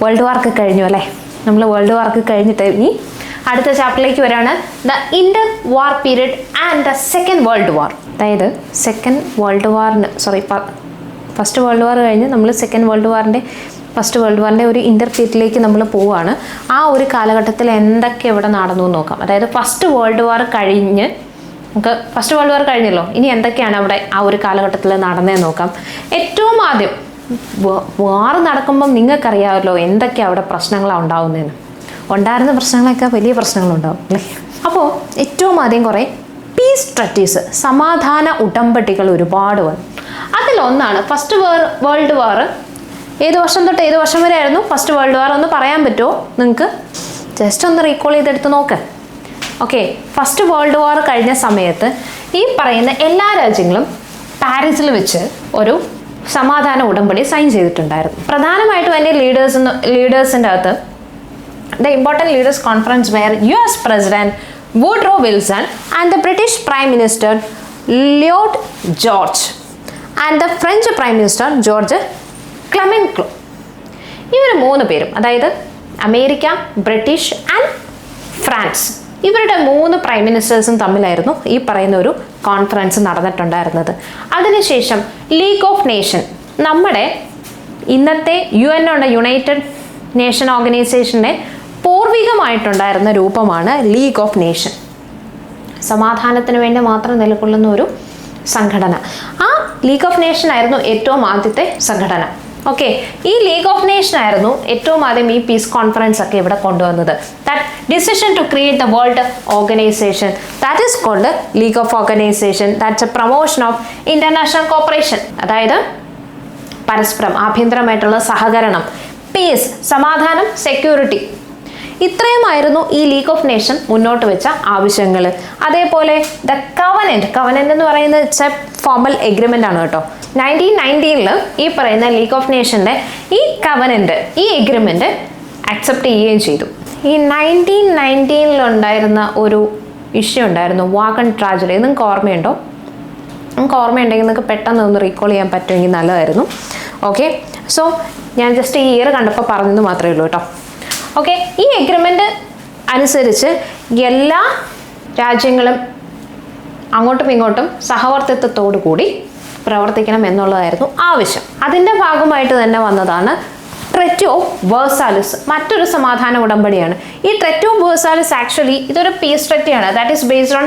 World വാർക്ക് കഴിഞ്ഞു അല്ലേ? നമ്മൾ വേൾഡ് വാർക്ക് കഴിഞ്ഞിട്ട് ഇനി അടുത്ത ചാപ്റ്ററിലേക്ക് വരാണ്. The Inter war period and the second world war. അതായത് ഫസ്റ്റ് വേൾഡ് വാർ കഴിഞ്ഞ് നമ്മൾ ഫസ്റ്റ് വേൾഡ് വാറിൻ്റെ ഒരു ഇൻ്റർ പീരീഡിലേക്ക് നമ്മൾ പോവുകയാണ്. ആ ഒരു കാലഘട്ടത്തിൽ എന്തൊക്കെ ഇവിടെ നടന്നു എന്ന് നോക്കാം. അതായത് ഫസ്റ്റ് വേൾഡ് വാർ കഴിഞ്ഞല്ലോ, ഇനി എന്തൊക്കെയാണ് അവിടെ ആ ഒരു കാലഘട്ടത്തിൽ നടന്നതെന്ന് നോക്കാം. ഏറ്റവും ആദ്യം വാർ നടക്കുമ്പം നിങ്ങൾക്കറിയാമല്ലോ എന്തൊക്കെയാണ് അവിടെ പ്രശ്നങ്ങളാണ് ഉണ്ടാവുന്നതെന്ന്. ഉണ്ടായിരുന്ന പ്രശ്നങ്ങളൊക്കെ വലിയ പ്രശ്നങ്ങളുണ്ടാവും അല്ലേ? അപ്പോൾ ഏറ്റവും ആദ്യം കുറേ പീസ് ട്രീറ്റീസ്, സമാധാന ഉടമ്പടികൾ ഒരുപാട് വന്നു. അതിലൊന്നാണ് ഫസ്റ്റ് വേൾഡ് വാർ. ഏത് വർഷം തൊട്ട് ഏത് വർഷം വരെ ആയിരുന്നു ഫസ്റ്റ് വേൾഡ് വാർ? ഒന്ന് പറയാൻ പറ്റുമോ നിങ്ങൾക്ക്? ജസ്റ്റ് ഒന്ന് റീകോൾ ചെയ്തെടുത്ത് നോക്ക്. ഓക്കെ, ഫസ്റ്റ് വേൾഡ് വാർ കഴിഞ്ഞ സമയത്ത് ഈ പറയുന്ന എല്ലാ രാജ്യങ്ങളും പാരീസിൽ വെച്ച് ഒരു സമാധാന ഉടമ്പടി സൈൻ ചെയ്തിട്ടുണ്ടായിരുന്നു. പ്രധാനമായിട്ടും അതിൻ്റെ ലീഡേഴ്സിൻ്റെ അകത്ത് the important leaders conference where US President Woodrow Wilson and the British Prime Minister Lloyd George and the French Prime Minister George Clemenceau. ഇവർ 3 പേരും, അതായത് അമേരിക്ക, ബ്രിട്ടീഷ് ആൻഡ് ഫ്രാൻസ്, ഇവരുടെ 3 പ്രൈം മിനിസ്റ്റേഴ്സും തമ്മിലായിരുന്നു ഈ പറയുന്ന ഒരു കോൺഫറൻസ് നടന്നിട്ടുണ്ടായിരുന്നത്. അതിനുശേഷം ലീഗ് ഓഫ് നേഷൻ, നമ്മുടെ ഇന്നത്തെ UN ഉണ്ട്, യുണൈറ്റഡ് നേഷൻ ഓർഗനൈസേഷൻ്റെ പൂർവികമായിട്ടുണ്ടായിരുന്ന രൂപമാണ് ലീഗ് ഓഫ് നേഷൻ. സമാധാനത്തിന് വേണ്ടി മാത്രം നിലകൊള്ളുന്ന ഒരു സംഘടന. ആ ലീഗ് ഓഫ് നേഷൻ ആയിരുന്നു ഏറ്റവും ആദ്യത്തെ സംഘടന. ഓക്കെ, ഈ ലീഗ് ഓഫ് നേഷൻ ആയിരുന്നു ഏറ്റവും ആദ്യം ഈ പീസ് കോൺഫറൻസ് ഒക്കെ ഇവിടെ കൊണ്ടുവന്നത്. That decision to create the world organisation, that is called League of organisation. That's a promotion of international cooperation, അതായത് പരസ്പരം ആഭ്യന്തരമായിട്ടുള്ള സഹകരണം, പീസ്, സമാധാനം, സെക്യൂരിറ്റി. ഇത്രയുമായിരുന്നു ഈ ലീഗ് ഓഫ് നേഷൻ മുന്നോട്ട് വെച്ച ആവശ്യങ്ങൾ. അതേപോലെ ദ കവനന്റ് എന്ന് പറയുന്നത് ഇറ്റ്സ് എ ഫോർമൽ എഗ്രിമെൻ്റ് ആണ് കേട്ടോ. 1919 ഈ പറയുന്ന ലീഗ് ഓഫ് നേഷൻ്റെ ഈ എഗ്രിമെൻ്റ് അക്സെപ്റ്റ് ചെയ്യുകയും ചെയ്തു. ഈ 1919 ഉണ്ടായിരുന്ന ഒരു ഇഷ്യൂ ഉണ്ടായിരുന്നു, വാഗൺ ട്രാജഡി. നിങ്ങൾക്ക് ഓർമ്മയുണ്ടോ? നിങ്ങൾക്ക് ഓർമ്മയുണ്ടെങ്കിൽ നിങ്ങൾക്ക് പെട്ടെന്ന് ഒന്ന് റീകോൾ ചെയ്യാൻ പറ്റുമെങ്കിൽ നല്ലതായിരുന്നു. ഓക്കെ, സോ ഞാൻ ജസ്റ്റ് ഈ ഇയർ കണ്ടപ്പോൾ പറഞ്ഞത് മാത്രമേ ഉള്ളൂ കേട്ടോ. ഓക്കെ, ഈ എഗ്രിമെൻ്റ് അനുസരിച്ച് എല്ലാ രാജ്യങ്ങളും അങ്ങോട്ടും ഇങ്ങോട്ടും സഹവർത്തിത്വത്തോടു കൂടി പ്രവർത്തിക്കണം എന്നുള്ളതായിരുന്നു ആവശ്യം. അതിൻ്റെ ഭാഗമായിട്ട് തന്നെ വന്നതാണ് ട്രെറ്റി ഓഫ് വേഴ്സാലിസ്, മറ്റൊരു സമാധാന ഉടമ്പടിയാണ്. ഈ ട്രെറ്റി ഓഫ് വേഴ്സാലിസ് ആക്ച്വലി ഇതൊരു പീസ് ട്രെറ്റിയാണ്. That is based on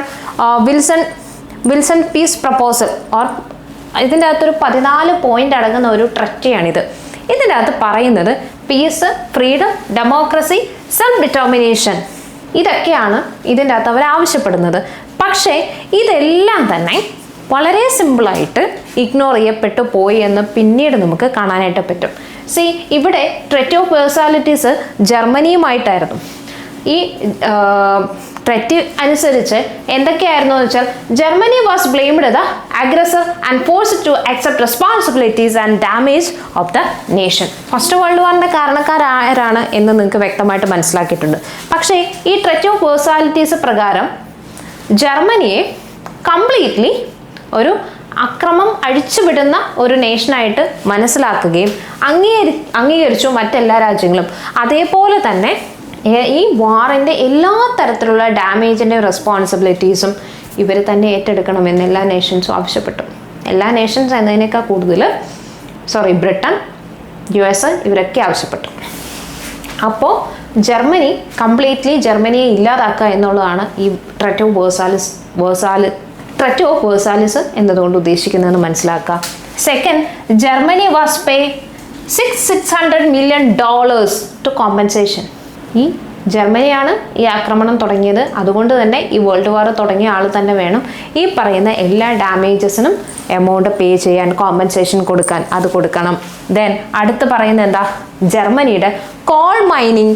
Wilson peace proposal or ഇതിൻ്റെ അകത്തൊരു 14 പോയിന്റ് അടങ്ങുന്ന ഒരു ട്രെറ്റിയാണിത്. ഇതിൻ്റെ അകത്ത് പറയുന്നത് peace, freedom, democracy, self determination, ഇതൊക്കെയാണ് ഇതിൻ്റെ അകത്ത് അവർ ആവശ്യപ്പെടുന്നത്. പക്ഷേ ഇതെല്ലാം തന്നെ വളരെ സിമ്പിളായിട്ട് ഇഗ്നോർ ചെയ്യപ്പെട്ടു പോയി എന്ന് പിന്നീട് നമുക്ക് കാണാനായിട്ട് പറ്റും. ഇവിടെ ട്രെറ്റി ഓഫ് വേഴ്സാലിറ്റീസ് ജർമ്മനിയുമായിട്ടായിരുന്നു. ഈ ട്രെറ്റി അനുസരിച്ച് എന്തൊക്കെയായിരുന്നു എന്ന് വെച്ചാൽ Germany was blamed the aggressor and forced to accept responsibilities and damage of the nation. First world വാറിൻ്റെ കാരണക്കാരാരാണ് എന്ന് നിങ്ങൾക്ക് വ്യക്തമായിട്ട് മനസ്സിലാക്കിയിട്ടുണ്ട്. പക്ഷേ ഈ ട്രെറ്റി ഓഫ് വേഴ്സാലിറ്റീസ് പ്രകാരം ജർമ്മനിയെ കംപ്ലീറ്റ്ലി ഒരു അക്രമം അഴിച്ചുവിടുന്ന ഒരു നേഷനായിട്ട് മനസ്സിലാക്കുകയും അംഗീകരിച്ചു മറ്റെല്ലാ രാജ്യങ്ങളും. അതേപോലെ തന്നെ ഈ വാറിൻ്റെ എല്ലാ തരത്തിലുള്ള ഡാമേജിൻ്റെ റെസ്പോൺസിബിലിറ്റീസും ഇവർ തന്നെ ഏറ്റെടുക്കണമെന്ന് എല്ലാ നേഷൻസും ആവശ്യപ്പെട്ടു. എല്ലാ നേഷൻസ് എന്നതിനേക്കാൾ കൂടുതൽ ബ്രിട്ടൻ, US ഇവരൊക്കെ ആവശ്യപ്പെട്ടു. അപ്പോൾ ജർമ്മനിയെ ഇല്ലാതാക്കുക എന്നുള്ളതാണ് ഈ ട്രെറ്റി ഓഫ് വേഴ്സാലിസ് എന്നതുകൊണ്ട് ഉദ്ദേശിക്കുന്നതെന്ന് മനസ്സിലാക്കുക. Second, Germany was pay $600 million to compensation. ഈ ജർമ്മനിയാണ് ഈ ആക്രമണം തുടങ്ങിയത്, അതുകൊണ്ട് തന്നെ ഈ വേൾഡ് വാർ തുടങ്ങിയ ആൾ തന്നെ വേണം ഈ പറയുന്ന എല്ലാ ഡാമേജസിനും എമൗണ്ട് പേ ചെയ്യാൻ, കോമ്പൻസേഷൻ കൊടുക്കാൻ, അത് കൊടുക്കണം. ദെൻ അടുത്ത് പറയുന്നത് എന്താ, ജർമ്മനിയുടെ കോൾ മൈനിങ്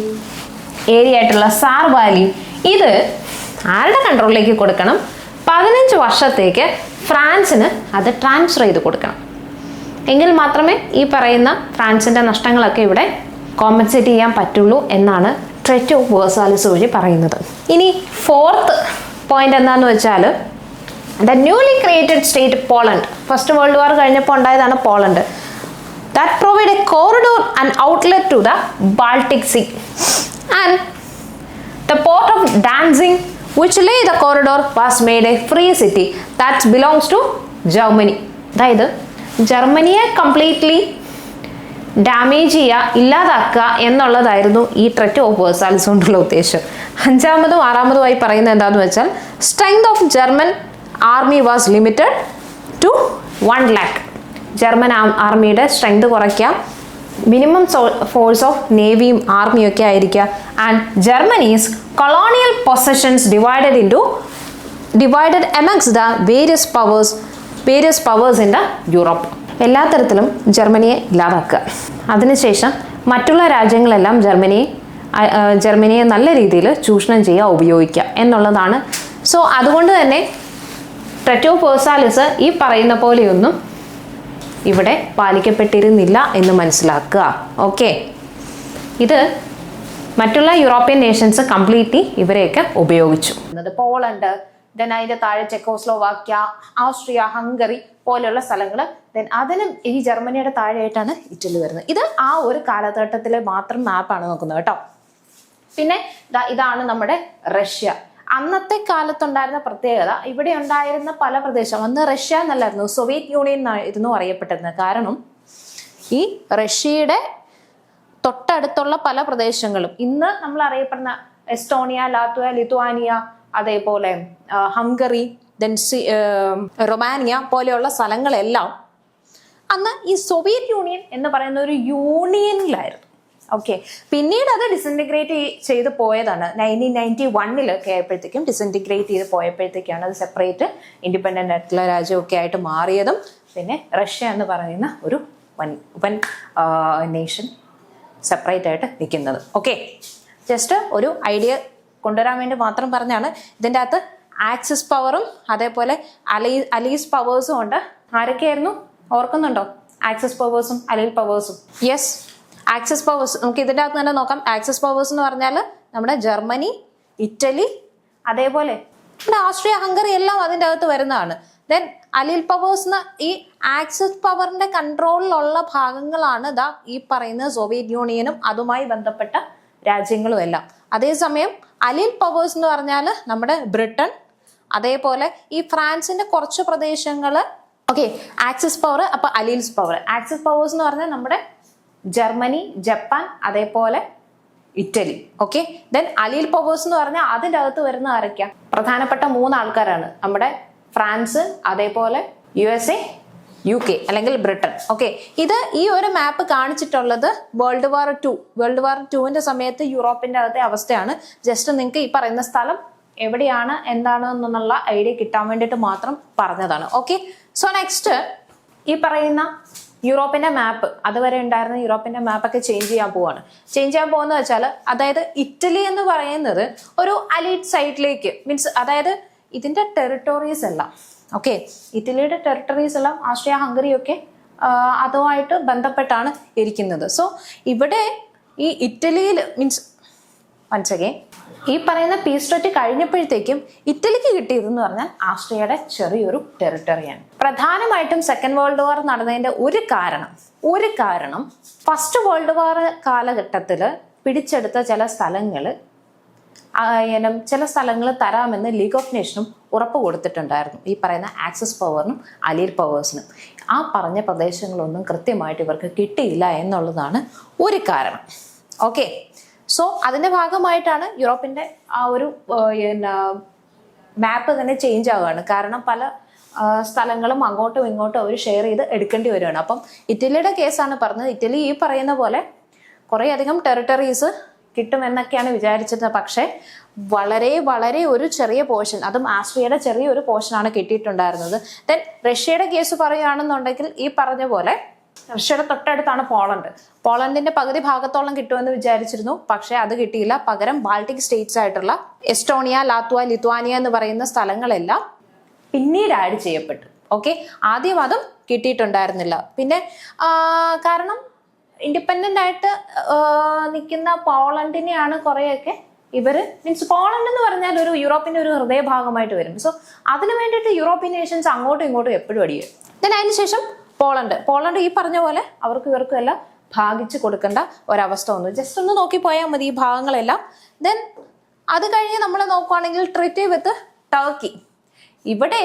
ഏരിയ ആയിട്ടുള്ള സാർ വാലി, ഇത് ആരുടെ കൺട്രോളിലേക്ക് കൊടുക്കണം? 15 വർഷത്തേക്ക് ഫ്രാൻസിന് അത് ട്രാൻസ്ഫർ ചെയ്ത് കൊടുക്കണം. എങ്കിൽ മാത്രമേ ഈ പറയുന്ന ഫ്രാൻസിൻ്റെ നഷ്ടങ്ങളൊക്കെ ഇവിടെ കോമ്പൻസേറ്റ് ചെയ്യാൻ പറ്റുള്ളൂ എന്നാണ് ട്രെറ്റി ഓഫ് വേഴ്സാലിസ് വഴി പറയുന്നത്. ഇനി 4th പോയിന്റ് എന്താണെന്ന് വെച്ചാൽ the newly created state Poland. First World വാർ കഴിഞ്ഞപ്പോൾ ഉണ്ടായതാണ് Poland. that provide a corridor and outlet to the Baltic Sea. And the port of Danzig, which lay the corridor, was made a free city that belongs to Germany. അതായത് ജർമ്മനിയെ completely damage ചെയ്യുക, ഇല്ലാതാക്കുക എന്നുള്ളതായിരുന്നു ഈ threat of വേഴ്സാലിസ് കൊണ്ടുള്ള ഉദ്ദേശം. അഞ്ചാമതും ആറാമതുമായി പറയുന്നത് എന്താണെന്ന് വെച്ചാൽ strength of German army was limited to 1 lakh. German ആർമിയുടെ സ്ട്രെങ്ത് കുറയ്ക്കാം, മിനിമം ഫോഴ്സ് ഓഫ് നേവിയും ആർമിയും ഒക്കെ ആയിരിക്കുക. And Germany's colonial possessions divided amongst the various powers in the Europe. എല്ലാ തരത്തിലും ജർമ്മനിയെ ഇല്ലാതാക്കുക. അതിനുശേഷം മറ്റുള്ള രാജ്യങ്ങളെല്ലാം ജർമ്മനിയെ നല്ല രീതിയിൽ ചൂഷണം ചെയ്യുക, ഉപയോഗിക്കുക എന്നുള്ളതാണ്. സോ അതുകൊണ്ട് തന്നെ ട്രെറ്റ് ഓഫ് വേഴ്സാലിസ് ഈ പറയുന്ന പോലെയൊന്നും ഇവിടെ പാലിക്കപ്പെട്ടിരുന്നില്ല എന്ന് മനസ്സിലാക്കുക. ഓക്കെ, ഇത് മറ്റുള്ള യൂറോപ്യൻ നേഷൻസ് കംപ്ലീറ്റ്ലി ഇവരെയൊക്കെ ഉപയോഗിച്ചു. പോളണ്ട്, ദെൻ അതിൻ്റെ താഴെ ചെക്കോസ്ലോവാക്യ, ഓസ്ട്രിയ, ഹംഗറി പോലെയുള്ള സ്ഥലങ്ങൾ. ദെൻ അതിനും ഈ ജർമ്മനിയുടെ താഴെയായിട്ടാണ് ഇറ്റലി വരുന്നത്. ഇത് ആ ഒരു കാലഘട്ടത്തിലെ മാത്രം മാപ്പാണ് നോക്കുന്നത് കേട്ടോ. പിന്നെ ഇതാണ് നമ്മുടെ റഷ്യ. അന്നത്തെ കാലത്തുണ്ടായിരുന്ന പ്രത്യേകത, ഇവിടെ ഉണ്ടായിരുന്ന പല പ്രദേശം അന്ന് റഷ്യ എന്നല്ലായിരുന്നു, സോവിയറ്റ് യൂണിയൻ എന്നായിരുന്നു അറിയപ്പെട്ടിരുന്നത്. കാരണം ഈ റഷ്യയുടെ തൊട്ടടുത്തുള്ള പല പ്രദേശങ്ങളും ഇന്ന് നമ്മൾ അറിയപ്പെടുന്ന എസ്റ്റോണിയ, ലാത്വിയ, ലിത്വാനിയ, അതേപോലെ ഹംഗറി, ദെൻ റൊമാനിയ പോലെയുള്ള സ്ഥലങ്ങളെല്ലാം അന്ന് ഈ സോവിയറ്റ് യൂണിയൻ എന്ന് പറയുന്ന ഒരു യൂണിയനിലായിരുന്നു. ഓക്കെ, പിന്നീട് അത് ഡിസിൻറ്റിഗ്രേറ്റ് ചെയ്ത് പോയതാണ്. 1991 ആയപ്പോഴത്തേക്കും ഡിസിൻറ്റിഗ്രേറ്റ് ചെയ്ത് പോയപ്പോഴത്തേക്കാണ് അത് സെപ്പറേറ്റ് ഇൻഡിപെൻഡൻ്റ് ആയിട്ടുള്ള രാജ്യമൊക്കെ ആയിട്ട് മാറിയതും. പിന്നെ റഷ്യ എന്ന് പറയുന്ന ഒരു വൻ നേഷൻ സെപ്പറേറ്റ് ആയിട്ട് നിൽക്കുന്നത്. ഓക്കെ, ജസ്റ്റ് ഒരു ഐഡിയ കൊണ്ടുവരാൻ വേണ്ടി മാത്രം പറഞ്ഞാണ്. ഇതിൻ്റെ അകത്ത് ആക്സിസ് പവറും അതേപോലെ അലീസ് പവേഴ്സും ഉണ്ട്. ആരൊക്കെയായിരുന്നു ഓർക്കുന്നുണ്ടോ? ആക്സിസ് പവേഴ്സും അലീൽ പവേഴ്സും. യെസ്, ആക്സിസ് പവേഴ്സ് നമുക്ക് ഇതിൻ്റെ അകത്ത് തന്നെ നോക്കാം. ആക്സിസ് പവേഴ്സ് എന്ന് പറഞ്ഞാൽ നമ്മുടെ ജർമ്മനി, ഇറ്റലി, അതേപോലെ ഓസ്ട്രിയ, ഹംഗറി എല്ലാം അതിൻ്റെ അകത്ത് വരുന്നതാണ്. ദെൻ അലീൽ പവേഴ്സ് ഈ ആക്സിസ് പവറിന്റെ കൺട്രോളിലുള്ള ഭാഗങ്ങളാണ് ഈ പറയുന്ന സോവിയറ്റ് യൂണിയനും അതുമായി ബന്ധപ്പെട്ട രാജ്യങ്ങളും എല്ലാം. അതേസമയം അലീൽ പവേഴ്സ് എന്ന് പറഞ്ഞാൽ നമ്മുടെ ബ്രിട്ടൻ, അതേപോലെ ഈ ഫ്രാൻസിന്റെ കുറച്ച് പ്രദേശങ്ങൾ. ഓക്കെ, ആക്സിസ് പവർ, അപ്പൊ അലീൽസ് പവർ. ആക്സിസ് പവേഴ്സ് എന്ന് പറഞ്ഞാൽ നമ്മുടെ ജർമ്മനി, ജപ്പാൻ, അതേപോലെ ഇറ്റലി. ഓക്കെ, ദെൻ അലീൽ പവേഴ്സ് എന്ന് പറഞ്ഞാൽ അതിൻ്റെ അകത്ത് വരുന്ന ആരൊക്കെയാ? പ്രധാനപ്പെട്ട 3 ആൾക്കാരാണ്. നമ്മുടെ ഫ്രാൻസ്, അതേപോലെ USA, UK അല്ലെങ്കിൽ ബ്രിട്ടൻ. ഓക്കെ, ഇത് ഈ ഒരു മാപ്പ് കാണിച്ചിട്ടുള്ളത് വേൾഡ് വാർ 2 സമയത്ത് യൂറോപ്പിന്റെ അകത്തെ അവസ്ഥയാണ്. ജസ്റ്റ് നിങ്ങൾക്ക് ഈ പറയുന്ന സ്ഥലം എവിടെയാണ് എന്താണ് എന്നുള്ള ഐഡിയ കിട്ടാൻ വേണ്ടിയിട്ട് മാത്രം പറഞ്ഞതാണ്. ഓക്കെ, സോ നെക്സ്റ്റ് ഈ പറയുന്ന യൂറോപ്പിന്റെ മാപ്പ്, അതുവരെ ഉണ്ടായിരുന്ന യൂറോപ്പിന്റെ മാപ്പൊക്കെ ചേഞ്ച് ചെയ്യാൻ പോകുന്നത് വെച്ചാൽ, അതായത് ഇറ്റലി എന്ന് പറയുന്നത് ഒരു അലീറ്റ് സൈറ്റിലേക്ക് മീൻസ്, അതായത് ഇതിന്റെ ടെറിട്ടറീസ് എല്ലാം, ഓക്കെ, ഇറ്റലിയുടെ ടെറിട്ടറീസ് എല്ലാം ഓസ്ട്രിയ, ഹംഗറി ഒക്കെ അതുമായിട്ട് ബന്ധപ്പെട്ടാണ് ഇരിക്കുന്നത്. സോ ഇവിടെ ഈ ഇറ്റലിയിൽ മീൻസ് വൺസ് അഗൈൻ ഈ പറയുന്ന പീസ് ട്രീറ്റി കഴിഞ്ഞപ്പോഴത്തേക്കും ഇറ്റലിക്ക് കിട്ടിയതെന്ന് പറഞ്ഞാൽ ഓസ്ട്രിയയുടെ ചെറിയൊരു ടെറിട്ടറിയാണ്. പ്രധാനമായിട്ടും സെക്കൻഡ് വേൾഡ് വാർ നടന്നതിന്റെ ഒരു കാരണം ഫസ്റ്റ് വേൾഡ് വാർ കാലഘട്ടത്തിൽ പിടിച്ചെടുത്ത ചില സ്ഥലങ്ങൾ തരാമെന്ന് ലീഗ് ഓഫ് നേഷനും ഉറപ്പ് കൊടുത്തിട്ടുണ്ടായിരുന്നു ഈ പറയുന്ന ആക്സിസ് പവറിനും അലീൽ പവേഴ്സിനും. ആ പറഞ്ഞ പ്രദേശങ്ങളൊന്നും കൃത്യമായിട്ട് ഇവർക്ക് കിട്ടിയില്ല എന്നുള്ളതാണ് ഒരു കാരണം. ഓക്കെ, സോ അതിന്റെ ഭാഗമായിട്ടാണ് യൂറോപ്പിന്റെ ആ ഒരു മാപ്പ് തന്നെ ചേഞ്ച് ആവുകയാണ്. കാരണം പല സ്ഥലങ്ങളും അങ്ങോട്ടും ഇങ്ങോട്ടും അവർ ഷെയർ ചെയ്ത് എടുക്കേണ്ടി വരികയാണ്. അപ്പം ഇറ്റലിയുടെ കേസാണ് പറഞ്ഞത്. ഇറ്റലി ഈ പറയുന്ന പോലെ കുറേയധികം ടെറിട്ടറീസ് കിട്ടുമെന്നൊക്കെയാണ് വിചാരിച്ചിരുന്നത്. പക്ഷേ വളരെ ഒരു ചെറിയ പോർഷൻ, അതും ആസ്ട്രിയയുടെ ചെറിയൊരു പോർഷനാണ് കിട്ടിയിട്ടുണ്ടായിരുന്നത്. ദെൻ റഷ്യയുടെ കേസ് പറയുകയാണെന്നുണ്ടെങ്കിൽ ഈ പറഞ്ഞ പോലെ റഷ്യയുടെ തൊട്ടടുത്താണ് പോളണ്ടിന്റെ പകുതി ഭാഗത്തോളം കിട്ടുമെന്ന് വിചാരിച്ചിരുന്നു. പക്ഷെ അത് കിട്ടിയില്ല. പകരം ബാൾട്ടിക് സ്റ്റേറ്റ്സ് ആയിട്ടുള്ള എസ്റ്റോണിയ, ലാത്വിയ, ലിത്വാനിയ എന്ന് പറയുന്ന സ്ഥലങ്ങളെല്ലാം പിന്നീട് ആഡ് ചെയ്യപ്പെട്ടു. ഓക്കെ, ആദ്യം അതും കിട്ടിയിട്ടുണ്ടായിരുന്നില്ല. പിന്നെ കാരണം ഇൻഡിപെൻഡന്റ് ആയിട്ട് നിൽക്കുന്ന പോളണ്ടിനെയാണ് കുറേയൊക്കെ ഇവര് മീൻസ് പോളണ്ട് എന്ന് പറഞ്ഞാൽ ഒരു യൂറോപ്പിന്റെ ഒരു ഹൃദയഭാഗമായിട്ട് വരും. സോ അതിനു വേണ്ടിയിട്ട് യൂറോപ്യൻ നേഷൻസ് അങ്ങോട്ടും ഇങ്ങോട്ടും എപ്പോഴും അടിയും. ദെൻ അതിനുശേഷം പോളണ്ട് ഈ പറഞ്ഞ പോലെ ഇവർക്കും എല്ലാം ഭാഗിച്ചു കൊടുക്കേണ്ട ഒരവസ്ഥ വന്നു. ജസ്റ്റ് ഒന്ന് നോക്കി പോയാൽ മതി ഈ ഭാഗങ്ങളെല്ലാം. ദെൻ അത് കഴിഞ്ഞ് നമ്മൾ നോക്കുവാണെങ്കിൽ ട്രീറ്റി വിത്ത് ടർക്കി. ഇവിടെ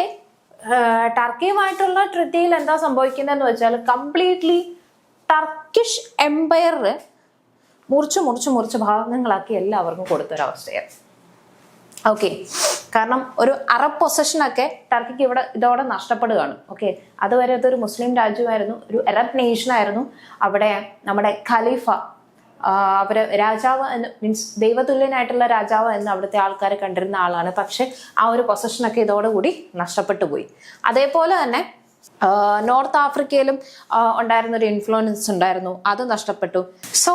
ടർക്കിയുമായിട്ടുള്ള ട്രീറ്റിയിൽ എന്താ സംഭവിക്കുന്നതെന്ന് വെച്ചാൽ കംപ്ലീറ്റ്ലി ടർക്കിഷ് എംപയർ മുറിച്ച് ഭാഗങ്ങളാക്കി എല്ലാവർക്കും കൊടുത്തൊരവസ്ഥയാണ്. ഓക്കെ, കാരണം ഒരു അറബ് പൊസഷനൊക്കെ ടർക്കിക്ക് ഇതോടെ നഷ്ടപ്പെടുകയാണ്. ഓക്കെ, അതുവരെ അതൊരു മുസ്ലിം രാജ്യമായിരുന്നു, ഒരു അറബ് നേഷനായിരുന്നു. അവിടെ നമ്മുടെ ഖലീഫ രാജാവ് എന്ന് മീൻസ് ദൈവതുല്യനായിട്ടുള്ള രാജാവ് എന്ന് അവിടുത്തെ ആൾക്കാർ കണ്ടിരുന്ന ആളാണ്. പക്ഷെ ആ ഒരു പൊസഷനൊക്കെ ഇതോടുകൂടി നഷ്ടപ്പെട്ടു പോയി. അതേപോലെ തന്നെ നോർത്ത് ആഫ്രിക്കയിലും ഉണ്ടായിരുന്ന ഒരു ഇൻഫ്ലുവൻസ് ഉണ്ടായിരുന്നു, അത് നഷ്ടപ്പെട്ടു. സോ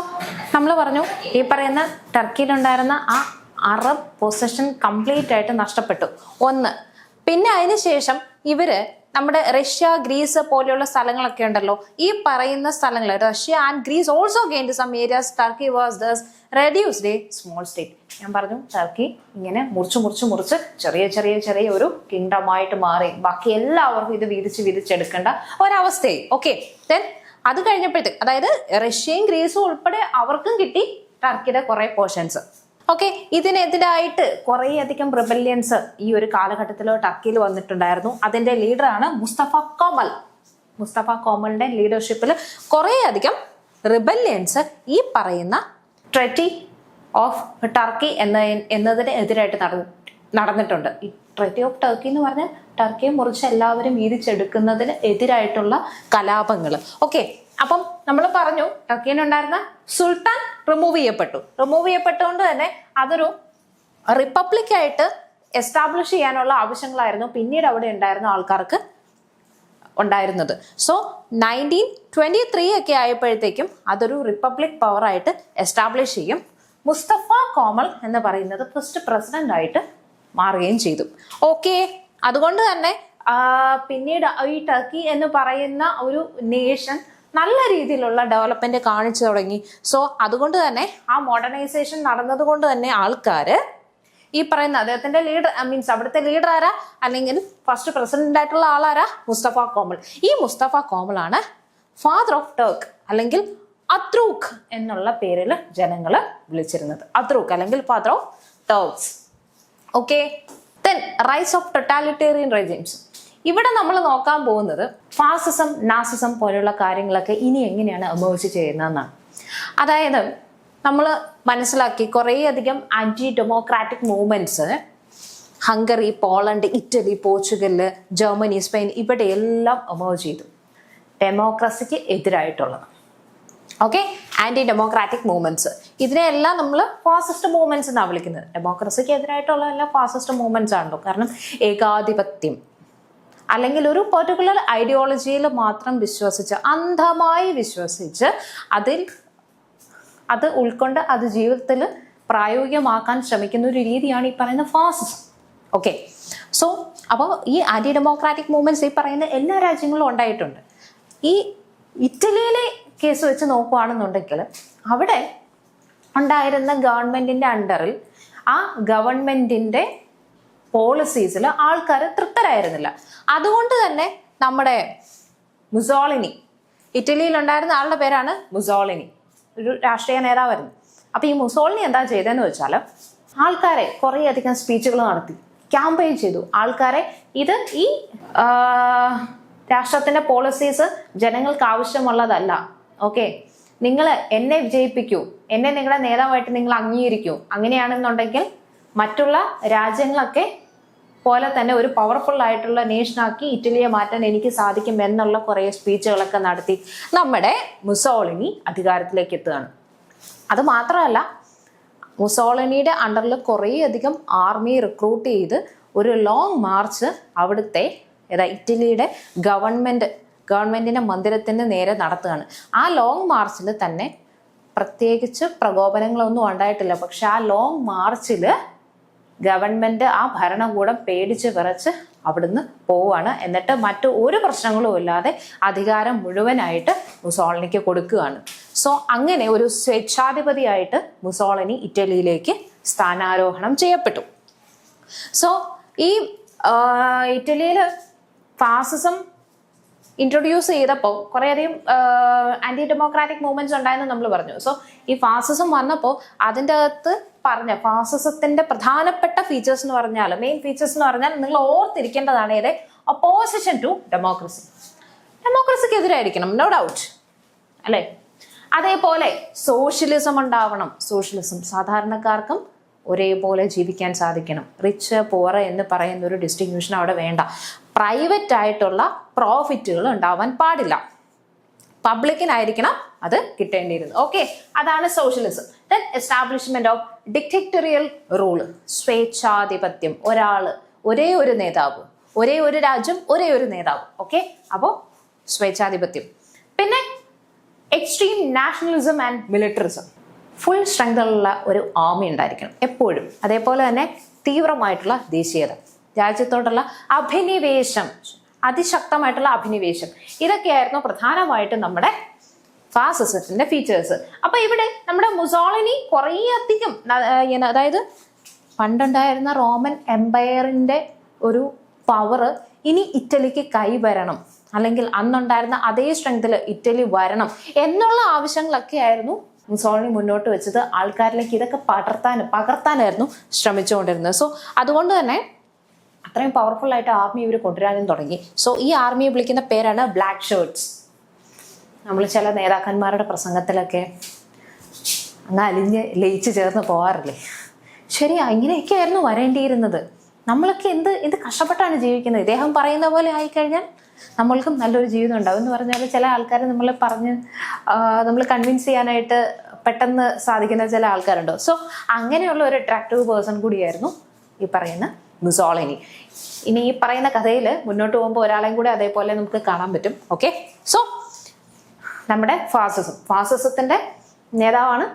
നമ്മൾ പറഞ്ഞു ഈ പറയുന്ന ടർക്കിയിലുണ്ടായിരുന്ന ആ അറബ് പൊസഷൻ കംപ്ലീറ്റ് ആയിട്ട് നഷ്ടപ്പെട്ടു. ഒന്ന്. പിന്നെ അതിനുശേഷം ഇവര് നമ്മുടെ റഷ്യ, ഗ്രീസ് പോലെയുള്ള സ്ഥലങ്ങളൊക്കെ ഉണ്ടല്ലോ, ഈ പറയുന്ന സ്ഥലങ്ങൾ Russia and Greece also gained some areas. Turkey was thus reduced a small state. ഞാൻ പറഞ്ഞു ടർക്കി ഇങ്ങനെ മുറിച്ച് ചെറിയ ഒരു കിങ്ഡം ആയിട്ട് മാറി. ബാക്കി എല്ലാവർക്കും ഇത് വീതിച്ചെടുക്കേണ്ട ഒരവസ്ഥയായി. ഓക്കെ, ദെൻ അത് കഴിഞ്ഞപ്പോഴത്തേക്ക് അതായത് റഷ്യയും ഗ്രീസും ഉൾപ്പെടെ അവർക്കും കിട്ടി ടർക്കിയുടെ കുറെ പോർഷൻസ്. ഓക്കെ, ഇതിനെതിരായിട്ട് കുറേ അധികം റിബല്യൻസ് ഈ ഒരു കാലഘട്ടത്തിൽ ടർക്കിയിൽ വന്നിട്ടുണ്ടായിരുന്നു. അതിന്റെ ലീഡറാണ് മുസ്തഫ കോമലിന്റെ ലീഡർഷിപ്പിൽ കുറേ അധികം റിബല്യൻസ് ഈ പറയുന്ന ട്രീറ്റി ഓഫ് ടർക്കി എന്നതിന് എതിരായിട്ട് നടന്നിട്ടുണ്ട്. ഈ ട്രീറ്റി ഓഫ് ടർക്കി എന്ന് പറഞ്ഞാൽ ടർക്കിയെ മുറിച്ച് എല്ലാവരും വീതിച്ചെടുക്കുന്നതിന് എതിരായിട്ടുള്ള കലാപങ്ങൾ. ഓക്കെ, അപ്പം നമ്മൾ പറഞ്ഞു ടർക്കിയിലുണ്ടായിരുന്ന സുൽത്താൻ റിമൂവ് ചെയ്യപ്പെട്ടുകൊണ്ട് തന്നെ അതൊരു റിപ്പബ്ലിക് ആയിട്ട് എസ്റ്റാബ്ലിഷ് ചെയ്യാനുള്ള ആവശ്യങ്ങളായിരുന്നു പിന്നീട് അവിടെ ഉണ്ടായിരുന്ന ആൾക്കാർക്ക് ഉണ്ടായിരുന്നത്. സോ 1923 ഒക്കെ ആയപ്പോഴത്തേക്കും അതൊരു റിപ്പബ്ലിക് പവർ ആയിട്ട് എസ്റ്റാബ്ലിഷ് ചെയ്യും. മുസ്തഫ കോമൽ എന്ന് പറയുന്നത് ഫസ്റ്റ് പ്രസിഡന്റ് ആയിട്ട് മാറുകയും ചെയ്തു. ഓക്കെ, അതുകൊണ്ട് തന്നെ പിന്നീട് ഈ ടർക്കി എന്ന് പറയുന്ന ഒരു നേഷൻ നല്ല രീതിയിലുള്ള ഡെവലപ്മെന്റ് കാണിച്ചു തുടങ്ങി. സോ അതുകൊണ്ട് തന്നെ ആ മോഡേണൈസേഷൻ നടന്നത് കൊണ്ട് തന്നെ ആൾക്കാര് ഈ പറയുന്ന അദ്ദേഹത്തിന്റെ ലീഡർ മീൻസ് അവിടുത്തെ ലീഡർ ആരാ, അല്ലെങ്കിൽ ഫസ്റ്റ് പ്രസിഡന്റ് ആയിട്ടുള്ള ആളാരാ, മുസ്തഫ കോമൽ. ഈ മുസ്തഫ കോമലാണ് ഫാദർ ഓഫ് ടർക്ക് അല്ലെങ്കിൽ അത്രൂഖ് എന്നുള്ള പേരിൽ ജനങ്ങള് വിളിച്ചിരുന്നത്. അത്രൂഖ് അല്ലെങ്കിൽ father of Turks. Okay, then rise of totalitarian regimes. ഇവിടെ നമ്മൾ നോക്കാൻ പോകുന്നത് ഫാസിസം, നാസിസം പോലെയുള്ള കാര്യങ്ങളൊക്കെ ഇനി എങ്ങനെയാണ് എമേർജ് ചെയ്യുന്നതെന്നാണ്. അതായത് നമ്മൾ മനസ്സിലാക്കി കുറേയധികം anti democratic movements Hungary, Poland, Italy, Portugal, Germany, Spain ഇവിടെയെല്ലാം എമേർജ് ചെയ്തു. ഡെമോക്രസിക്ക് എതിരായിട്ടുള്ളത്. ഓക്കെ, ആന്റി ഡെമോക്രാറ്റിക് മൂവ്മെന്റ്സ് ഇതിനെല്ലാം നമ്മൾ ഫാസിസ്റ്റ് മൂവ്മെന്റ്സ് എന്നാണ് വിളിക്കുന്നത്. ഡെമോക്രസിക്ക് എതിരായിട്ടുള്ള എല്ലാം ഫാസിസ്റ്റ് മൂവ്മെന്റ്സ് ആണല്ലോ. കാരണം ഏകാധിപത്യം അല്ലെങ്കിൽ ഒരു പെർട്ടിക്കുലർ ഐഡിയോളജിയിൽ മാത്രം അന്ധമായി വിശ്വസിച്ച് അത് ഉൾക്കൊണ്ട് അത് ജീവിതത്തിൽ പ്രായോഗികമാക്കാൻ ശ്രമിക്കുന്ന ഒരു രീതിയാണ് ഈ പറയുന്ന ഫാസിസം. ഓക്കെ, സോ അപ്പോൾ ഈ ആന്റി ഡെമോക്രാറ്റിക് മൂവ്മെന്റ്സ് ഈ പറയുന്ന എല്ലാ രാജ്യങ്ങളിലും ഉണ്ടായിട്ടുണ്ട്. ഈ ഇറ്റലിയിലെ കേസ് വെച്ച് നോക്കുകയാണെന്നുണ്ടെങ്കിൽ അവിടെ ഉണ്ടായിരുന്ന ഗവൺമെന്റിന്റെ അണ്ടറിൽ ആ ഗവൺമെന്റിന്റെ പോളിസീസിൽ ആൾക്കാർ തൃപ്തരായിരുന്നില്ല. അതുകൊണ്ട് തന്നെ നമ്മുടെ മുസോളിനി, ഇറ്റലിയിൽ ഉണ്ടായിരുന്ന ആളുടെ പേരാണ് മുസോളിനി, ഒരു രാഷ്ട്രീയ നേതാവായിരുന്നു. അപ്പൊ ഈ മുസോളിനി എന്താ ചെയ്തതെന്ന് വെച്ചാൽ ആൾക്കാരെ കുറേ അധികം സ്പീച്ചുകൾ നടത്തി, ക്യാമ്പയിൻ ചെയ്തു. ആൾക്കാരെ ഇത് ഈ രാഷ്ട്രത്തിന്റെ പോളിസീസ് ജനങ്ങൾക്ക് ആവശ്യമുള്ളതല്ല. ഓക്കെ, നിങ്ങൾ എന്നെ വിജയിപ്പിക്കൂ, എന്നെ നിങ്ങളുടെ നേതാവായിട്ട് നിങ്ങൾ അംഗീകരിക്കൂ. അങ്ങനെയാണെന്നുണ്ടെങ്കിൽ മറ്റുള്ള രാജ്യങ്ങളൊക്കെ പോലെ തന്നെ ഒരു പവർഫുൾ ആയിട്ടുള്ള നേഷനാക്കി ഇറ്റലിയെ മാറ്റാൻ എനിക്ക് സാധിക്കും എന്നുള്ള കുറേ സ്പീച്ചുകളൊക്കെ നടത്തി നമ്മുടെ മുസോളിനി അധികാരത്തിലേക്ക് എത്തുകയാണ്. അത് മാത്രമല്ല, മുസോളിനിയുടെ അണ്ടറിൽ കുറേയധികം ആർമി റിക്രൂട്ട് ചെയ്ത് ഒരു ലോങ് മാർച്ച് അവിടുത്തെ ഇറ്റലിയുടെ ഗവൺമെന്റിന്റെ മന്ദിരത്തിന് നേരെ നടത്തുകയാണ്. ആ ലോങ് മാർച്ചിൽ തന്നെ പ്രത്യേകിച്ച് പ്രകോപനങ്ങളൊന്നും ഉണ്ടായിട്ടില്ല. പക്ഷെ ആ ലോങ് മാർച്ചിൽ ഗവൺമെന്റ് ആ ഭരണകൂടം പേടിച്ച് വിറച്ച് അവിടുന്ന് പോവാണ്. എന്നിട്ട് മറ്റു ഒരു പ്രശ്നങ്ങളും ഇല്ലാതെ അധികാരം മുഴുവനായിട്ട് മുസോളിനിക്ക് കൊടുക്കുകയാണ്. സോ അങ്ങനെ ഒരു സ്വേച്ഛാധിപതിയായിട്ട് മുസോളിനി ഇറ്റലിയിലേക്ക് സ്ഥാനാരോഹണം ചെയ്യപ്പെട്ടു. സോ ഈ ഇറ്റലിയിൽ ഫാസിസം ഇൻട്രൊഡ്യൂസ് ചെയ്തപ്പോൾ കുറേയധികം ആന്റി ഡെമോക്രാറ്റിക് മൂവ്മെന്റ്സ് ഉണ്ടായെന്ന് നമ്മൾ പറഞ്ഞു. സോ ഈ ഫാസിസം വന്നപ്പോൾ അതിൻ്റെ അകത്ത് പറഞ്ഞ ഫാസിസത്തിന്റെ പ്രധാനപ്പെട്ട ഫീച്ചേഴ്സ് എന്ന് പറഞ്ഞാൽ, മെയിൻ ഫീച്ചേഴ്സ് എന്ന് പറഞ്ഞാൽ നിങ്ങൾ ഓർത്തിരിക്കേണ്ടതാണ് ഏത്, ഒപ്പോസിഷൻ ടു ഡെമോക്രസി. ഡെമോക്രസിക്ക് എതിരായിരിക്കണം, നോ ഡൗട്ട് അല്ലേ. അതേപോലെ സോഷ്യലിസം ഉണ്ടാവണം. സോഷ്യലിസം സാധാരണക്കാർക്കും ഒരേപോലെ ജീവിക്കാൻ സാധിക്കണം. റിച്ച് പുവർ എന്ന് പറയുന്ന ഒരു ഡിസ്റ്റിങ്ഷൻ അവിടെ വേണ്ട. പ്രൈവറ്റ് ആയിട്ടുള്ള പ്രോഫിറ്റുകൾ ഉണ്ടാവാൻ പാടില്ല, പബ്ലിക്കിനായിരിക്കണം അത് കിട്ടേണ്ടിയിരുന്നത്. ഓക്കെ, അതാണ് socialism. Then establishment of dictatorial rule, സ്വേച്ഛാധിപത്യം, ഒരാള് ഒരേ ഒരു നേതാവ്, ഒരേ ഒരു രാജ്യം, ഒരേ ഒരു നേതാവ്. ഓക്കെ, അപ്പോൾ സ്വേച്ഛാധിപത്യം. പിന്നെ എക്സ്ട്രീം നാഷണലിസം ആൻഡ് മിലിറ്ററിസം, ഫുൾ സ്ട്രെങ്തുള്ള ഒരു ആർമി ഉണ്ടായിരിക്കണം എപ്പോഴും. അതേപോലെ തന്നെ തീവ്രമായിട്ടുള്ള ദേശീയത, രാജ്യത്തോടുള്ള അഭിനിവേശം, അതിശക്തമായിട്ടുള്ള അഭിനിവേശം, ഇതൊക്കെയായിരുന്നു പ്രധാനമായിട്ടും നമ്മുടെ ഫാസിസത്തിന്റെ ഫീച്ചേഴ്സ്. അപ്പൊ ഇവിടെ നമ്മുടെ മുസോളിനി കുറേയധികം, അതായത് പണ്ടുണ്ടായിരുന്ന റോമൻ എംപയറിന്റെ ഒരു പവർ ഇനി ഇറ്റലിക്ക് കൈവരണം, അല്ലെങ്കിൽ അന്നുണ്ടായിരുന്ന അതേ സ്ട്രെങ്തിൽ ഇറ്റലി വരണം എന്നുള്ള ആവശ്യങ്ങളൊക്കെ ആയിരുന്നു മുസോളിനി മുന്നോട്ട് വെച്ചത്. ആൾക്കാരിലേക്ക് ഇതൊക്കെ പകർത്താനായിരുന്നു ശ്രമിച്ചുകൊണ്ടിരുന്നത്. സോ അതുകൊണ്ട് തന്നെ അത്രയും പവർഫുൾ ആയിട്ട് ആർമി ഇവർ കൊണ്ടുവരാനും തുടങ്ങി. സോ ഈ ആർമിയെ വിളിക്കുന്ന പേരാണ് ബ്ലാക്ക് ഷർട്ട്സ്. നമ്മൾ ചില നേതാക്കന്മാരുടെ പ്രസംഗത്തിലൊക്കെ അങ്ങ് അലിഞ്ഞ് ലയിച്ച് ചേർന്ന് പോകാറില്ലേ? ശരിയാ, ഇങ്ങനെയൊക്കെയായിരുന്നു വരേണ്ടിയിരുന്നത്. നമ്മളൊക്കെ എന്ത് കഷ്ടപ്പെട്ടാണ് ജീവിക്കുന്നത്. ഇദ്ദേഹം പറയുന്ന പോലെ ആയിക്കഴിഞ്ഞാൽ നമ്മൾക്കും നല്ലൊരു ജീവിതം ഉണ്ടാവും എന്ന് പറഞ്ഞാൽ ചില ആൾക്കാർ നമ്മൾ കൺവിൻസ് ചെയ്യാനായിട്ട് പെട്ടെന്ന് സാധിക്കുന്ന ചില ആൾക്കാരുണ്ടോ. സോ അങ്ങനെയുള്ള ഒരു അട്രാക്റ്റീവ് പേഴ്സൺ കൂടിയായിരുന്നു ഈ പറയുന്ന മുസോളിനി. ഇനി ഈ പറയുന്ന കഥയിൽ മുന്നോട്ട് പോകുമ്പോൾ ഒരാളെയും കൂടെ അതേപോലെ നമുക്ക് കാണാൻ പറ്റും. ഓക്കെ, സോ നമ്മുടെ ഫാസിസത്തിന്റെ നേതാവാണ്,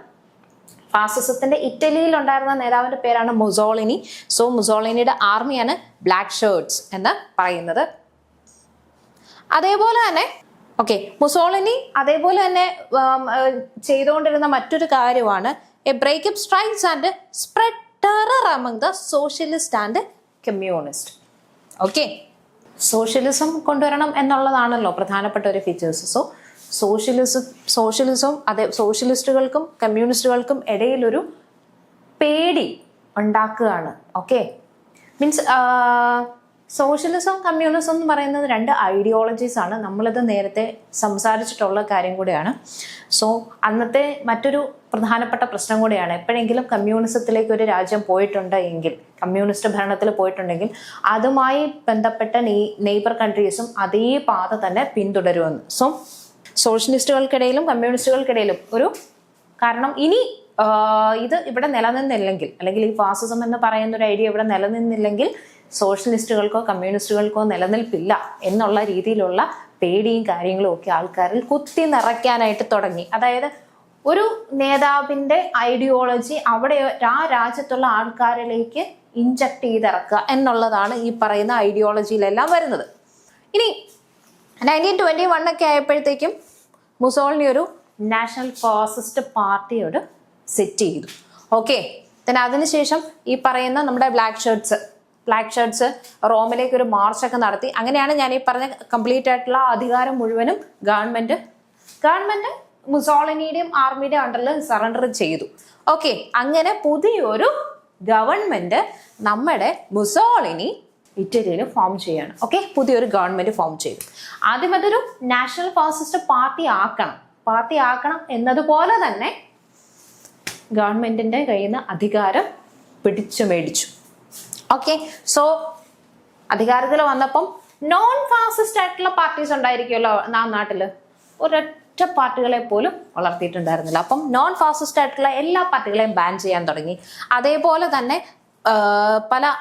ഫാസിസത്തിന്റെ ഇറ്റലിയിൽ ഉണ്ടായിരുന്ന നേതാവിന്റെ പേരാണ് മുസോളിനി. സോ മുസോളിനിയുടെ ആർമിയാണ് ബ്ലാക്ക് ഷർട്ട്സ് എന്ന് പറയുന്നത്. അതേപോലെ തന്നെ മുസോളിനി അതേപോലെ തന്നെ ചെയ്തുകൊണ്ടിരുന്ന മറ്റൊരു കാര്യമാണ് A breakup strikes and spread terror among the socialist and communist. Okay, socialism കൊണ്ടുവരണം എന്നുള്ളതാണല്ലോ പ്രധാനപ്പെട്ട ഒരു ഫീച്ചേഴ്സ്. സോ സോഷ്യലിസം സോഷ്യലിസ്റ്റുകൾക്കും കമ്മ്യൂണിസ്റ്റുകൾക്കും ഇടയിലൊരു പേടി ഉണ്ടാക്കുകയാണ്. ഓക്കെ, മീൻസ് സോഷ്യലിസം കമ്മ്യൂണിസം എന്ന് പറയുന്നത് രണ്ട് ഐഡിയോളജീസ് ആണ്. നമ്മളിത് നേരത്തെ സംസാരിച്ചിട്ടുള്ള കാര്യം കൂടെയാണ്. സോ അന്നത്തെ മറ്റൊരു പ്രധാനപ്പെട്ട പ്രശ്നം കൂടെയാണ്, എപ്പോഴെങ്കിലും കമ്മ്യൂണിസത്തിലേക്ക് ഒരു രാജ്യം പോയിട്ടുണ്ട് എങ്കിൽ, കമ്മ്യൂണിസ്റ്റ് ഭരണത്തിൽ പോയിട്ടുണ്ടെങ്കിൽ അതുമായി ബന്ധപ്പെട്ട നെയ്ബർ കൺട്രീസും അതേ പാത തന്നെ പിന്തുടരുമെന്ന്. സോ സോഷ്യലിസ്റ്റുകൾക്കിടയിലും കമ്മ്യൂണിസ്റ്റുകൾക്കിടയിലും കാരണം ഇനി ഇത് ഇവിടെ നിലനിന്നില്ലെങ്കിൽ, അല്ലെങ്കിൽ ഈ ഫാസിസം എന്ന് പറയുന്ന ഒരു ഐഡിയ ഇവിടെ നിലനിന്നില്ലെങ്കിൽ സോഷ്യലിസ്റ്റുകൾക്കോ കമ്മ്യൂണിസ്റ്റുകൾക്കോ നിലനിൽപ്പില്ല എന്നുള്ള രീതിയിലുള്ള പേടിയും കാര്യങ്ങളും ഒക്കെ ആൾക്കാരിൽ കുത്തി നിറയ്ക്കാനായിട്ട് തുടങ്ങി. അതായത് ഒരു നേതാവിന്റെ ഐഡിയോളജി അവിടെ ആ രാജ്യത്തുള്ള ആൾക്കാരിലേക്ക് ഇൻജക്ട് ചെയ്തിറക്കുക എന്നുള്ളതാണ് ഈ പറയുന്ന ഐഡിയോളജിയിലെല്ലാം വരുന്നത്. ഇനി 1921 ഒക്കെ ആയപ്പോഴത്തേക്കും മുസോളിനി ഒരു നാഷണൽ ഫാസിസ്റ്റ് പാർട്ടിയോട് സെറ്റ് ചെയ്തു. ഓക്കെ, then അതിനുശേഷം ഈ പറയുന്ന നമ്മുടെ ബ്ലാക്ക് ഷർട്ട്സ് റോമിലേക്ക് ഒരു മാർച്ചൊക്കെ നടത്തി. അങ്ങനെയാണ് ഞാൻ ഈ പറഞ്ഞ കംപ്ലീറ്റ് ആയിട്ടുള്ള അധികാരം മുഴുവനും ഗവൺമെന്റ് മുസോളിനിയുടെയും ആർമിയുടെയും അണ്ടറിൽ സറണ്ടർ ചെയ്തു. ഓക്കെ, അങ്ങനെ പുതിയൊരു ഗവൺമെന്റ് നമ്മുടെ മുസോളിനി ഇറ്റലിയിൽ ഫോം ചെയ്യാണ്. ഓക്കെ, പുതിയൊരു ഗവൺമെന്റ് ഫോം ചെയ്തു. ആദ്യം അതൊരു നാഷണൽ ഫാസിസ്റ്റ് പാർട്ടി ആക്കണം എന്നതുപോലെ തന്നെ ഗവൺമെന്റിന്റെ കയ്യിൽ നിന്ന് അധികാരം പിടിച്ചു മേടിച്ചു. ഓക്കെ, സോ അധികാരത്തിൽ വന്നപ്പം നോൺ ഫാസിസ്റ്റ് ആയിട്ടുള്ള പാർട്ടീസ് ഉണ്ടായിരിക്കുമല്ലോ ആ നാട്ടില്, ഒരൊറ്റ പാർട്ടികളെ പോലും വളർത്തിയിട്ടുണ്ടായിരുന്നില്ല. അപ്പം നോൺ ഫാസിസ്റ്റ് ആയിട്ടുള്ള എല്ലാ പാർട്ടികളെയും ബാൻ ചെയ്യാൻ തുടങ്ങി. അതേപോലെ തന്നെ പല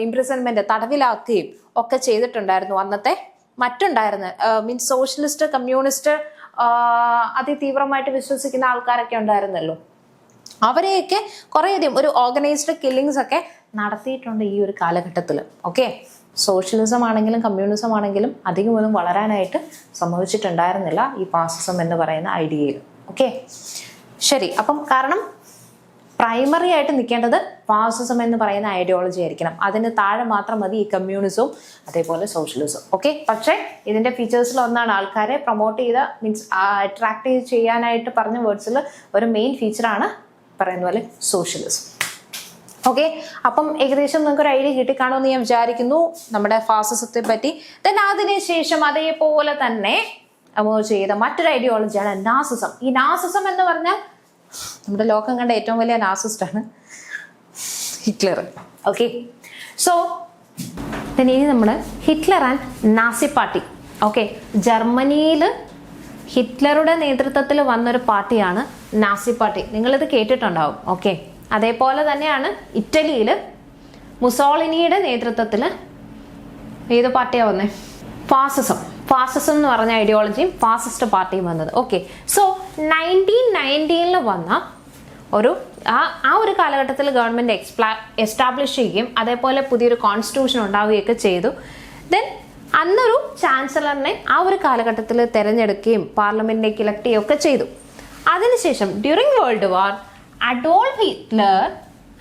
ഇംപ്രിസൺമെന്റ്, തടവിലാക്കുകയും ഒക്കെ ചെയ്തിട്ടുണ്ടായിരുന്നു അന്നത്തെ മീൻസ് സോഷ്യലിസ്റ്റ് കമ്മ്യൂണിസ്റ്റ് അതിതീവ്രമായിട്ട് വിശ്വസിക്കുന്ന ആൾക്കാരൊക്കെ ഉണ്ടായിരുന്നല്ലോ. അവരെയൊക്കെ കുറേയധികം ഒരു ഓർഗനൈസ്ഡ് കില്ലിങ്സ് ഒക്കെ നടത്തിയിട്ടുണ്ട് ഈ ഒരു കാലഘട്ടത്തിൽ. ഓക്കെ, സോഷ്യലിസം ആണെങ്കിലും കമ്മ്യൂണിസം ആണെങ്കിലും അധികം ഒന്നും വളരാനായിട്ട് സംഭവിച്ചിട്ടുണ്ടായിരുന്നില്ല ഈ ഫാസിസം എന്ന് പറയുന്ന ഐഡിയയിൽ. ഓക്കെ, ശരി. അപ്പം കാരണം പ്രൈമറി ആയിട്ട് നിൽക്കേണ്ടത് ഫാസിസം എന്ന് പറയുന്ന ഐഡിയോളജി ആയിരിക്കണം. അതിന് താഴെ മാത്രം മതി ഈ കമ്മ്യൂണിസവും അതേപോലെ സോഷ്യലിസവും. ഓക്കെ, പക്ഷേ ഇതിന്റെ ഫീച്ചേഴ്സിൽ ഒന്നാണ് ആൾക്കാരെ പ്രൊമോട്ട് ചെയ്ത മീൻസ് അട്രാക്ട് ചെയ്യാനായിട്ട് പറഞ്ഞ വേർഡ്സിൽ ഒരു മെയിൻ ഫീച്ചറാണ് പറയുന്ന പോലെ സോഷ്യലിസം. ഓക്കെ, അപ്പം ഏകദേശം നിങ്ങൾക്ക് ഒരു ഐഡിയ കിട്ടിക്കാണുമെന്ന് ഞാൻ വിചാരിക്കുന്നു നമ്മുടെ ഫാസിസത്തെ പറ്റി. ദെൻ അതിനുശേഷം അതേപോലെ തന്നെ ചെയ്ത മറ്റൊരു ഐഡിയോളജിയാണ് നാസിസം. ഈ നാസിസം എന്ന് പറഞ്ഞാൽ നമ്മുടെ ലോകം കണ്ട ഏറ്റവും വലിയ നാസിസ്റ്റ് ആണ് ഹിറ്റ്ലർ. ഓക്കെ, സോ ഇനി നമ്മൾ Hitler and Nazi party. Okay, ജർമ്മനിയിൽ ഹിറ്റ്ലറുടെ നേതൃത്വത്തിൽ വന്നൊരു പാർട്ടിയാണ് നാസി പാർട്ടി. നിങ്ങളിത് കേട്ടിട്ടുണ്ടാവും. ഓക്കെ, അതേപോലെ തന്നെയാണ് ഇറ്റലിയിൽ മുസോളിനിയുടെ നേതൃത്വത്തിൽ ഏത് പാർട്ടിയാണ് വന്നത്? ഫാസിസം എന്ന് പറഞ്ഞ ഐഡിയോളജിയും ഫാസിസ്റ്റ് പാർട്ടിയും വന്നത്. ഓക്കെ, സോ 1919 വന്ന ആ ഒരു കാലഘട്ടത്തിൽ ഗവൺമെന്റ് എസ്റ്റാബ്ലിഷ് ചെയ്യുകയും അതേപോലെ പുതിയൊരു കോൺസ്റ്റിറ്റ്യൂഷൻ ഉണ്ടാവുകയൊക്കെ ചെയ്തു. ദെൻ അന്നൊരു ചാൻസലറിനെ ആ ഒരു കാലഘട്ടത്തിൽ തിരഞ്ഞെടുക്കുകയും പാർലമെന്റിലേക്ക് ഇലക്ട് ചെയ്യുകയൊക്കെ ചെയ്തു. അതിനുശേഷം during world war Adolf Hitler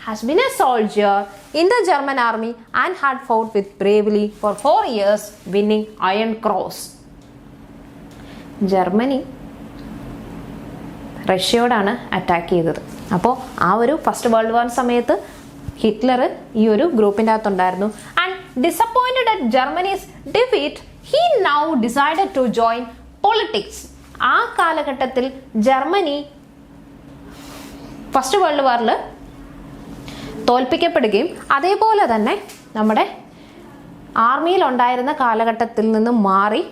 has been a soldier in the German army and had fought with bravely for 4 years, winning Iron Cross. Germany റഷ്യയോടാണ് അറ്റാക്ക് ചെയ്തത്. അപ്പോൾ ആ ഒരു ഫസ്റ്റ് വേൾഡ് വാർ സമയത്ത് ഹിറ്റ്ലർ ഈ ഒരു ഗ്രൂപ്പിൻ്റെ അകത്തുണ്ടായിരുന്നു. And disappointed at Germany's defeat he now decided to join politics. ആ കാലഘട്ടത്തിൽ ജർമ്മനി ഫസ്റ്റ് വേൾഡ് വാറിൽ തോൽപ്പിക്കപ്പെടുകയും അതേപോലെ തന്നെ നമ്മുടെ ആർമിയിൽ ഉണ്ടായിരുന്ന കാലഘട്ടത്തിൽ നിന്നും മാറി,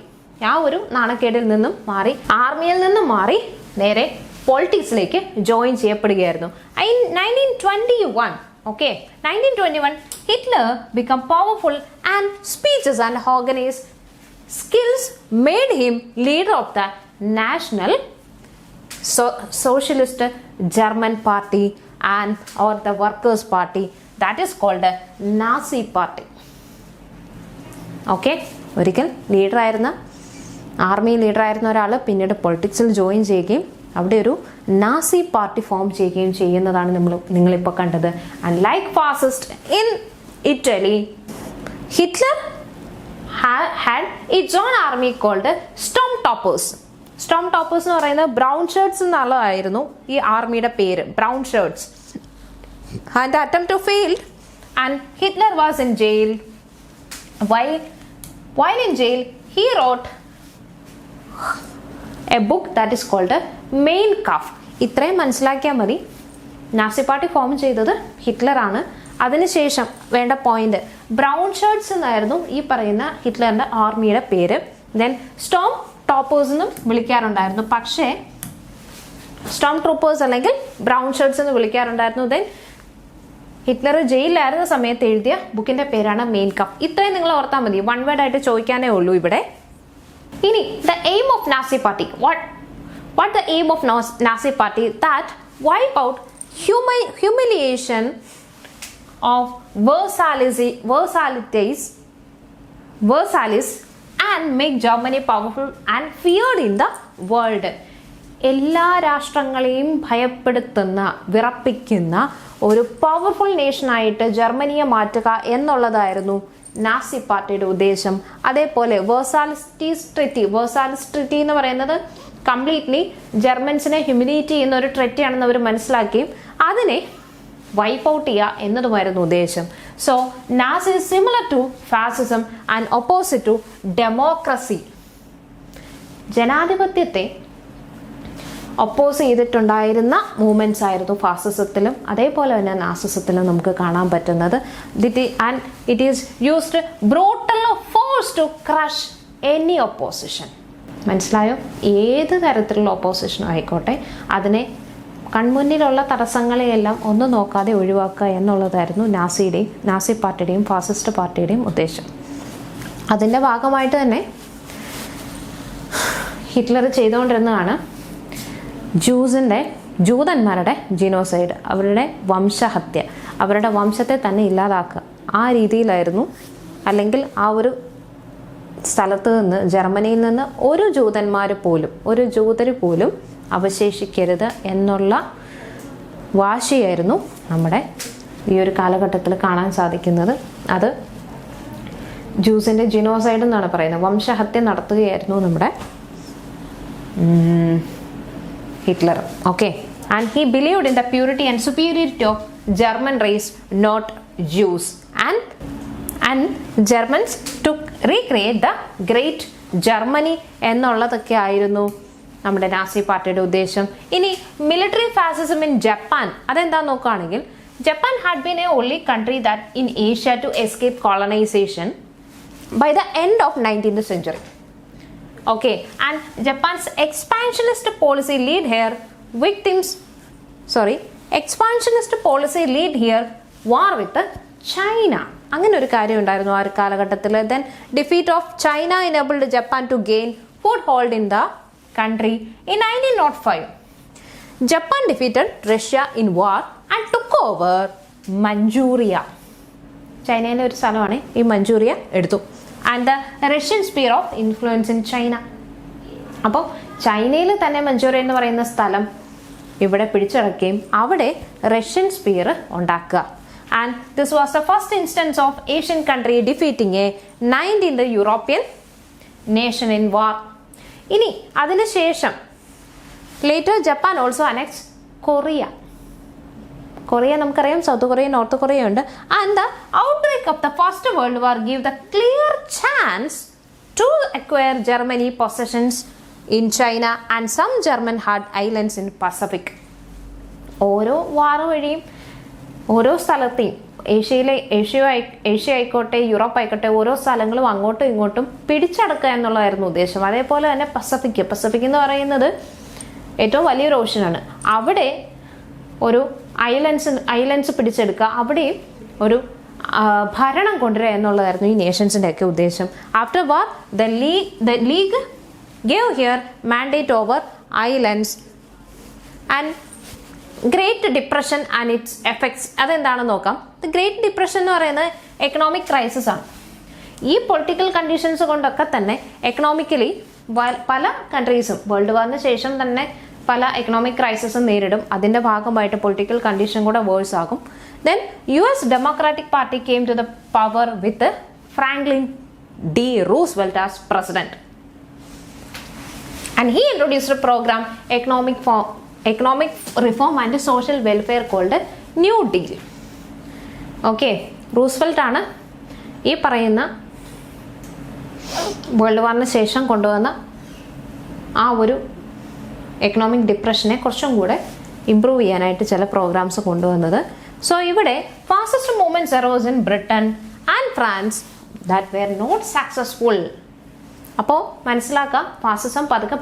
ആ ഒരു നാണക്കേടിൽ നിന്നും മാറി, ആർമിയിൽ നിന്നും മാറി നേരെ പൊളിറ്റിക്സിലേക്ക് ജോയിൻ ചെയ്യപ്പെടുകയായിരുന്നു. 1921 ഓക്കെ, 1921 Hitler became powerful and speeches and organized skills made him leader of the national socialist German party and or the workers party that is called a Nazi party. Okay, ഒരിക്കൽ ലീഡറായിരുന്ന ആർമി ലീഡറായിരുന്ന ഒരാൾ പിന്നീട് പൊളിറ്റിക്സിൽ join ചെയ്യുകയും അവിടെ ഒരു Nazi party form ചെയ്യുകയും ചെയ്യുന്നതാണ് നിങ്ങളിപ്പോൾ കണ്ടത്. And like fascist in Italy, Hitler had its own army called Storm toppers. Storm toppers എന്ന് പറയുന്നത് ബ്രൗൺ ഷർട്ട്സ് എന്നുള്ളതായിരുന്നു ഈ ആർമിയുടെ പേര്, brown shirts. And the attempt failed and Hitler was in jail. While in jail, he wrote a book that is called Mein Kampf. ഇത്രയും മനസ്സിലാക്കിയാൽ മതി. Nazi party form ചെയ്തത് ഹിറ്റ്ലർ ആണ്. അതിനുശേഷം വേണ്ട പോയിന്റ്, ബ്രൗൺ ഷർട്ട്സ് എന്നായിരുന്നു ഈ പറയുന്ന ഹിറ്റ്ലറിന്റെ ആർമിയുടെ പേര്. ദെൻ സ്റ്റോം ടോപ്പേഴ്സ് എന്നും വിളിക്കാറുണ്ടായിരുന്നു, പക്ഷേ സ്റ്റോം ട്രൂപ്പേഴ്സ് അല്ലെങ്കിൽ ബ്രൗൺ ഷർട്ട്സ് എന്ന് വിളിക്കാറുണ്ടായിരുന്നു. ദെൻ ഹിറ്റ്ലർ ജയിലിലായിരുന്ന സമയത്ത് എഴുതിയ ബുക്കിന്റെ പേരാണ് മെയിൻ കാംപ്. ഇത്രയും നിങ്ങൾ ഓർത്താൽ മതി, വൺ വേർഡ് ആയിട്ട് ചോദിക്കാനേ ഉള്ളൂ ഇവിടെ. ഇനി the aim of Nazi party, what the aim of Nazi party? That wipe out humiliation of Versailles and make Germany powerful and feared in the world. എല്ലാ രാഷ്ട്രങ്ങളെയും ഭയപ്പെടുത്തുന്ന, വിറപ്പിക്കുന്ന ഒരു പവർഫുൾ നേഷനായിട്ട് ജർമ്മനിയെ മാറ്റുക എന്നുള്ളതായിരുന്നു നാസി പാർട്ടിയുടെ ഉദ്ദേശം. അതേപോലെ വേഴ്സാലിസ് ട്രിറ്റി എന്ന് പറയുന്നത് കംപ്ലീറ്റ്ലി ജർമ്മൻസിനെ ഹ്യൂമിലിയേറ്റ് ചെയ്യുന്ന ഒരു ട്രിറ്റിയാണെന്ന് അവർ മനസ്സിലാക്കുകയും അതിനെ വൈപ്പ് ഔട്ട് ചെയ്യുക എന്നതുമായിരുന്നു ഉദ്ദേശം. So Nazi is similar to fascism and opposite to democracy. ജനാധിപത്യത്തെ ഒപ്പോസ് ചെയ്തിട്ടുണ്ടായിരുന്ന മൂവ്മെന്റ്സ് ആയിരുന്നു ഫാസിസത്തിലും അതേപോലെ തന്നെ നാസിസത്തിലും നമുക്ക് കാണാൻ പറ്റുന്നത്. And it is used brutal force to crush any opposition. മനസ്സിലായോ? ഏത് തരത്തിലുള്ള ഒപ്പോസിഷനും ആയിക്കോട്ടെ അതിനെ കൺമുന്നിലുള്ള തടസ്സങ്ങളെയെല്ലാം ഒന്നും നോക്കാതെ ഒഴിവാക്കുക എന്നുള്ളതായിരുന്നു നാസി പാർട്ടിയുടെയും ഫാസിസ്റ്റ് പാർട്ടിയുടെയും ഉദ്ദേശം. അതിൻ്റെ ഭാഗമായിട്ട് തന്നെ ഹിറ്റ്ലർ ചെയ്തുകൊണ്ടിരുന്നതാണ് ജൂതന്മാരുടെ ജീനോസൈഡ്, അവരുടെ വംശഹത്യ, അവരുടെ വംശത്തെ തന്നെ ഇല്ലാതാക്കുക. ആ രീതിയിലായിരുന്നു. അല്ലെങ്കിൽ ആ ഒരു സ്ഥലത്ത് നിന്ന്, ജർമ്മനിയിൽ നിന്ന് ഒരു ജൂതർ പോലും അവശേഷിക്കരുത് എന്നുള്ള വാശിയായിരുന്നു നമ്മുടെ ഈ ഒരു കാലഘട്ടത്തിൽ കാണാൻ സാധിക്കുന്നത്. അത് ജൂസിൻ്റെ ജിനോസൈഡ് എന്നാണ് പറയുന്നത്, വംശഹത്യ നടത്തുകയായിരുന്നു നമ്മുടെ Hitler. Okay, and he believed in the purity and superiority of German race, not Jews. And Germans to recreate the great Germany എന്നുള്ളതൊക്കെ ആയിരുന്നു നമ്മുടെ നാസി പാർട്ടിയുടെ ഉദ്ദേശം. ഇനി മിലിറ്ററി ഫാസിസം ഇൻ ജപ്പാൻ, അതെന്താ നോക്കുകയാണെങ്കിൽ, Japan had been a only country that in Asia to escape colonisation by the end of 19th century. Okay, and Japan's expansionist policy lead here war with China. അങ്ങനെ ഒരു കാര്യം ഉണ്ടായിരുന്നു ആ ഒരു കാലഘട്ടത്തിൽ. Then defeat of China enabled Japan to gain foothold in the country. In 1905, Japan defeated Russia in war and took over Manchuria. ചൈനയിലെ ഒരു സ്ഥലമാണ് ഈ മഞ്ചൂറിയ എടുത്തു. And the Russian sphere of influence in China. അപ്പോൾ ചൈനയിൽ തന്നെ മഞ്ചൂറിയ എന്ന് പറയുന്ന സ്ഥലം ഇവിടെ പിടിച്ചടക്കുകയും അവിടെ റഷ്യൻ സ്പിയർ ഉണ്ടാക്കുക. And this was the first instance of Asian country defeating a 19th European nation in war. ഇനി അതിനുശേഷം later Japan also annex Korea. Korea നമുക്കറിയാം, സൗത്ത് കൊറിയ, നോർത്ത് കൊറിയ ഉണ്ട്. And the outbreak of the First World War give the clear chance to acquire Germany possessions in China and some German hard islands in Pacific. ഓരോ war വഴിയും ഓരോ സ്ഥലത്തെയും Asia ആയിക്കോട്ടെ Europe ആയിക്കോട്ടെ ഓരോ സ്ഥലങ്ങളും അങ്ങോട്ടും ഇങ്ങോട്ടും പിടിച്ചടക്കുക എന്നുള്ളതായിരുന്നു ഉദ്ദേശം. അതേപോലെ തന്നെ പസഫിക് എന്ന് പറയുന്നത് ഏറ്റവും വലിയൊരു ഓഷ്യനാണ്. അവിടെ ഒരു ഐലൻഡ്സ് പിടിച്ചെടുക്കുക, അവിടെയും ഒരു ഭരണം കൊണ്ടുവരിക എന്നുള്ളതായിരുന്നു ഈ നേഷൻസിൻ്റെ ഒക്കെ ഉദ്ദേശം. After war the league gave here mandate over islands and great depression and it's effects. അതെന്താണെന്ന് നോക്കാം. ദ ഗ്രേറ്റ് ഡിപ്രഷൻ എന്ന് പറയുന്നത് എക്കണോമിക് ക്രൈസിസ് ആണ്. ഈ പൊളിറ്റിക്കൽ കണ്ടീഷൻസ് കൊണ്ടൊക്കെ തന്നെ എക്കണോമിക്കലി പല കൺട്രീസും വേൾഡ് വാറിന് ശേഷം തന്നെ പല എക്കണോമിക് ക്രൈസിസും നേരിടും. അതിൻ്റെ ഭാഗമായിട്ട് പൊളിറ്റിക്കൽ കണ്ടീഷൻ കൂടെ വേഴ്സ് ആകും. Then US Democratic Party came to the power with Franklin D Roosevelt as president. And he introduced a programme economic reform and social welfare called New Deal. Okay, Roosevelt ആണ് ഈ പറയുന്ന world വാറിന് ശേഷം കൊണ്ടുവന്ന ആ ഒരു economic ഡിപ്രഷനെ കുറച്ചും കൂടെ improve ചെയ്യാനായിട്ട് ചില പ്രോഗ്രാംസ് കൊണ്ടുവന്നത്. സോ ഇവിടെ fascist movements arose in Britain and France that were not successful. അപ്പോൾ മനസ്സിലാക്കാം, ഫാസിസം പതുക്കെ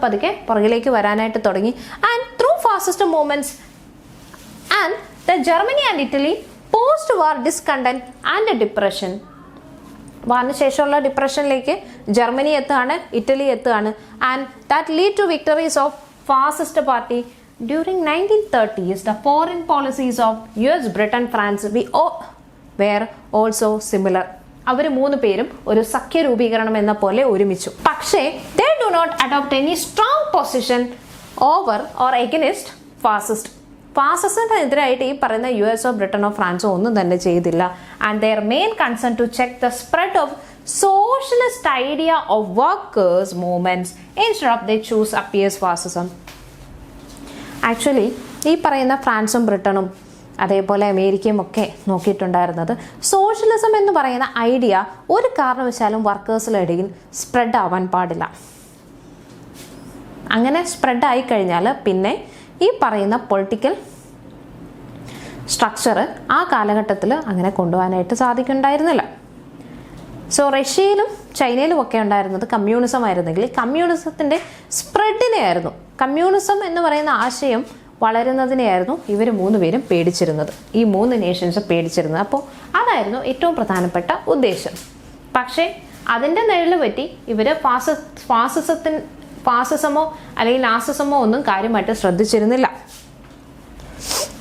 പുറകിലേക്ക് വരാനായിട്ട് തുടങ്ങി. And through fascist movements and the Germany and Italy post war discontent and depression. വാറിന് ശേഷമുള്ള ഡിപ്രഷനിലേക്ക് ജർമ്മനി എത്തുകയാണ്, ഇറ്റലി എത്തുകയാണ്. And that lead to victories of fascist party during 1930s. The foreign policies of US, Britain, France were also similar. അവർ മൂന്ന് പേരും ഒരു സഖ്യ രൂപീകരണം എന്ന പോലെ ഒരുമിച്ചു. പക്ഷേ they do not adopt any strong position over or against fascist. ഫാസിസത്തിനെതിരായിട്ട് ഈ പറയുന്ന US ബ്രിട്ടനോ ഫ്രാൻസോ ഒന്നും തന്നെ ചെയ്തില്ല. And their main concern to check the spread of socialist idea of workers movements instead of they choose appears fascism. Actually ഈ പറയുന്ന ഫ്രാൻസും ബ്രിട്ടനും അതേപോലെ അമേരിക്കയും ഒക്കെ നോക്കിയിട്ടുണ്ടായിരുന്നത് സോഷ്യലിസം എന്ന് പറയുന്ന ഐഡിയ ഒരു കാരണവശാലും വർക്കേഴ്സിലിടയിൽ സ്പ്രെഡ് ആവാൻ പാടില്ല. അങ്ങനെ സ്പ്രെഡ് ആയി കഴിഞ്ഞാൽ പിന്നെ ഈ പറയുന്ന പൊളിറ്റിക്കൽ സ്ട്രക്ചർ ആ കാലഘട്ടത്തിൽ അങ്ങനെ കൊണ്ടുപോകാനായിട്ട് സാധിക്കുന്നുണ്ടായിരുന്നില്ല. സോ റഷ്യയിലും ചൈനയിലും ഒക്കെ ഉണ്ടായിരുന്നത് കമ്മ്യൂണിസം ആയിരുന്നെങ്കിൽ കമ്മ്യൂണിസത്തിൻ്റെ സ്പ്രെഡിനെ ആയിരുന്നു, കമ്മ്യൂണിസം എന്ന് പറയുന്ന ആശയം വളരുന്നതിനെയായിരുന്നു ഇവർ മൂന്ന് പേരും പേടിച്ചിരുന്നത്, ഈ മൂന്ന് നേഷൻസ് പേടിച്ചിരുന്നത്. അപ്പോൾ അതായിരുന്നു ഏറ്റവും പ്രധാനപ്പെട്ട ഉദ്ദേശം. പക്ഷേ അതിൻ്റെ നിഴൽ പറ്റി ഇവർ ഫാസിസമോ അല്ലെങ്കിൽ നാസിസമോ ഒന്നും കാര്യമായിട്ട് ശ്രദ്ധിച്ചിരുന്നില്ല.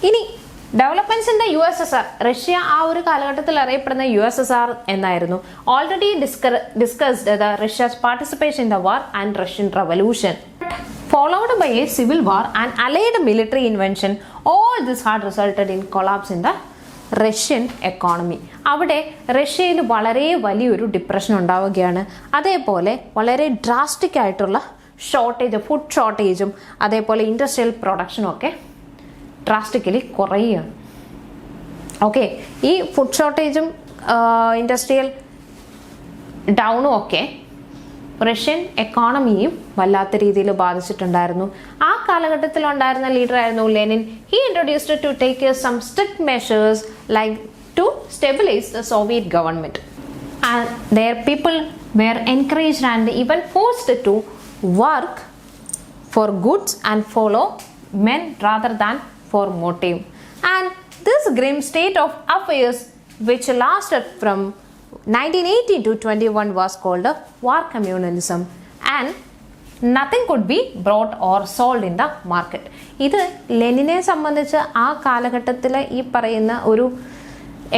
ഇനി developments in the USSR, Russia ആ ഒരു കാലഘട്ടത്തിൽ അറിയപ്പെടുന്ന USSR എന്നായിരുന്നു. Already discussed the Russia's participation in the war and Russian revolution followed by a civil war and allied military invention, all all this had resulted in collapse in the Russian economy. അവിടെ റഷ്യയിൽ വളരെ വലിയൊരു depression ഉണ്ടാവുകയാണ്. അതേപോലെ വളരെ drastic ആയിട്ടുള്ള shortage, food ഷോർട്ടേജും അതേപോലെ industrial പ്രൊഡക്ഷനും ഒക്കെ ഡ്രാസ്റ്റിക്കലി കുറയുകയാണ്. ഓക്കെ, ഈ ഫുഡ് ഷോർട്ടേജും ഇൻഡസ്ട്രിയൽ ഡൗണും ഒക്കെ റഷ്യൻ എക്കോണമിയും വല്ലാത്ത രീതിയിൽ ബാധിച്ചിട്ടുണ്ടായിരുന്നു. ആ കാലഘട്ടത്തിൽ ഉണ്ടായിരുന്ന ലീഡറായിരുന്നു Lenin. He introduced to take some strict measures like to stabilise the Soviet government. And their people were encouraged and even forced to work for goods and follow men rather than for motive. And this grim state of affairs, which lasted from 1918 to 21, was called war communalism, and nothing could be brought or sold in the market. ഇത് ലെനിനെ സംബന്ധിച്ച് ആ കാലഘട്ടത്തിൽ ഈ പറയുന്ന ഒരു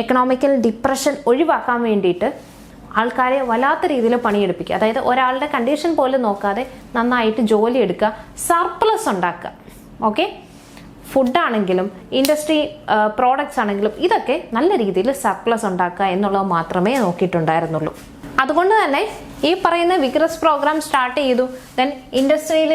economical depression ഒഴിവാക്കാൻ വേണ്ടിയിട്ട് ആൾക്കാരെ വല്ലാത്ത രീതിയിൽ പണിയെടുപ്പിക്കുക. അതായത് ഒരാളുടെ കണ്ടീഷൻ പോലും നോക്കാതെ നന്നായിട്ട് ജോലി എടുക്കുക, സർപ്ലസ് ഉണ്ടാക്കുക. ഓക്കെ, ഫുഡാണെങ്കിലും ഇൻഡസ്ട്രി പ്രോഡക്ട്സ് ആണെങ്കിലും ഇതൊക്കെ നല്ല രീതിയിൽ സർപ്ലസ് ഉണ്ടാക്കുക എന്നുള്ളത് മാത്രമേ നോക്കിയിട്ടുണ്ടായിരുന്നുള്ളൂ. അതുകൊണ്ട് തന്നെ ഈ പറയുന്ന വിഗ്രസ് പ്രോഗ്രാം സ്റ്റാർട്ട് ചെയ്തു. ദെൻ ഇൻഡസ്ട്രിയിൽ